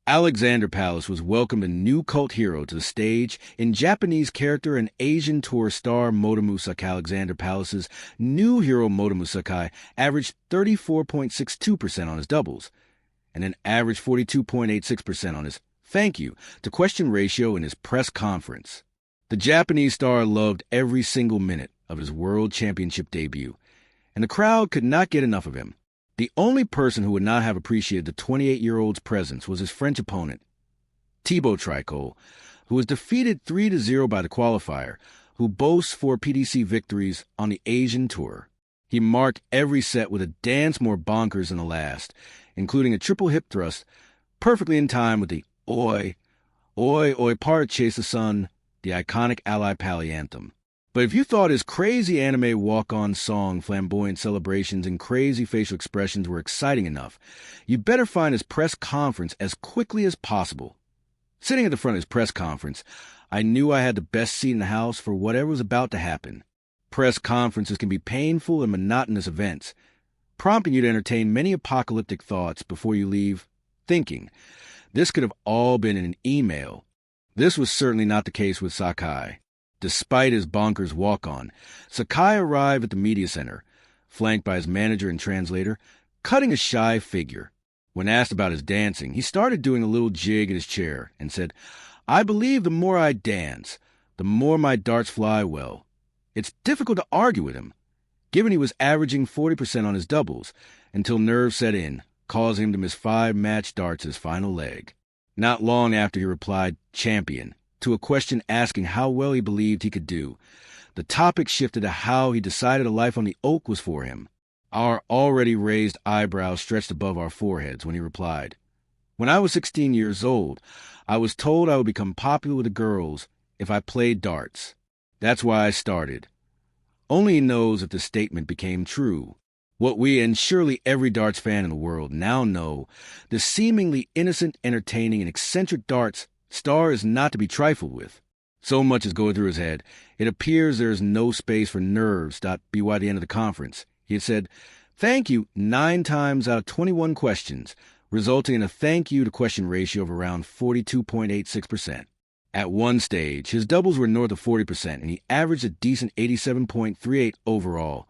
Alexander Palace was welcomed a new cult hero to the stage in Japanese character and Asian tour star Motomu Sakai. Alexander Palace's new hero Motomu Sakai averaged 34.62% on his doubles, and an average 42.86% on his thank you to question ratio in his press conference. The Japanese star loved every single minute of his World Championship debut, and the crowd could not get enough of him. The only person who would not have appreciated the 28-year-old's presence was his French opponent, Thibaut Tricol, who was defeated 3-0 by the qualifier, who boasts 4 PDC victories on the Asian Tour. He marked every set with a dance more bonkers than the last, including a triple hip thrust, perfectly in time with the Oi, Oi, Oi, Part Chase the Sun, the iconic Ally Pally anthem. But if you thought his crazy anime walk-on song, flamboyant celebrations, and crazy facial expressions were exciting enough, you'd better find his press conference as quickly as possible. Sitting at the front of his press conference, I knew I had the best seat in the house for whatever was about to happen. Press conferences can be painful and monotonous events, prompting you to entertain many apocalyptic thoughts before you leave, thinking, this could have all been in an email. This was certainly not the case with Sakai. Despite his bonkers walk-on, Sakai arrived at the media center, flanked by his manager and translator, cutting a shy figure. When asked about his dancing, he started doing a little jig in his chair and said, I believe the more I dance, the more my darts fly well. It's difficult to argue with him, given he was averaging 40% on his doubles, until nerves set in, causing him to miss 5 match darts his final leg. Not long after he replied, champion, to a question asking how well he believed he could do. The topic shifted to how he decided a life on the oak was for him. Our already raised eyebrows stretched above our foreheads when he replied, when I was 16 years old, I was told I would become popular with the girls if I played darts. That's why I started. Only he knows if the statement became true. What we, and surely every darts fan in the world, now know, the seemingly innocent, entertaining, and eccentric darts star is not to be trifled with. So much is going through his head, it appears there is no space for nerves. By the end of the conference, he had said, thank you 9 times out of 21 questions, resulting in a thank you to question ratio of around 42.86%. At one stage, his doubles were north of 40%, and he averaged a decent 87.38 overall.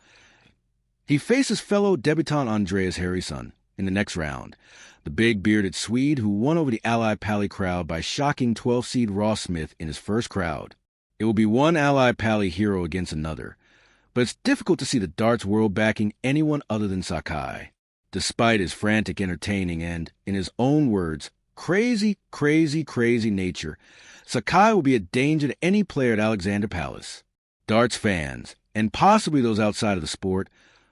He faced his fellow debutant Andreas Harrison in the next round, the big bearded Swede who won over the Ally Pally crowd by shocking 12-seed Ross Smith in his first crowd. It will be one Ally Pally hero against another, but it's difficult to see the darts world backing anyone other than Sakai. Despite his frantic, entertaining, and, in his own words, crazy nature, Sakai will be a danger to any player at Alexander Palace. Darts fans, and possibly those outside of the sport,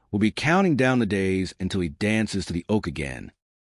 will be counting down the days until he dances to the oak again.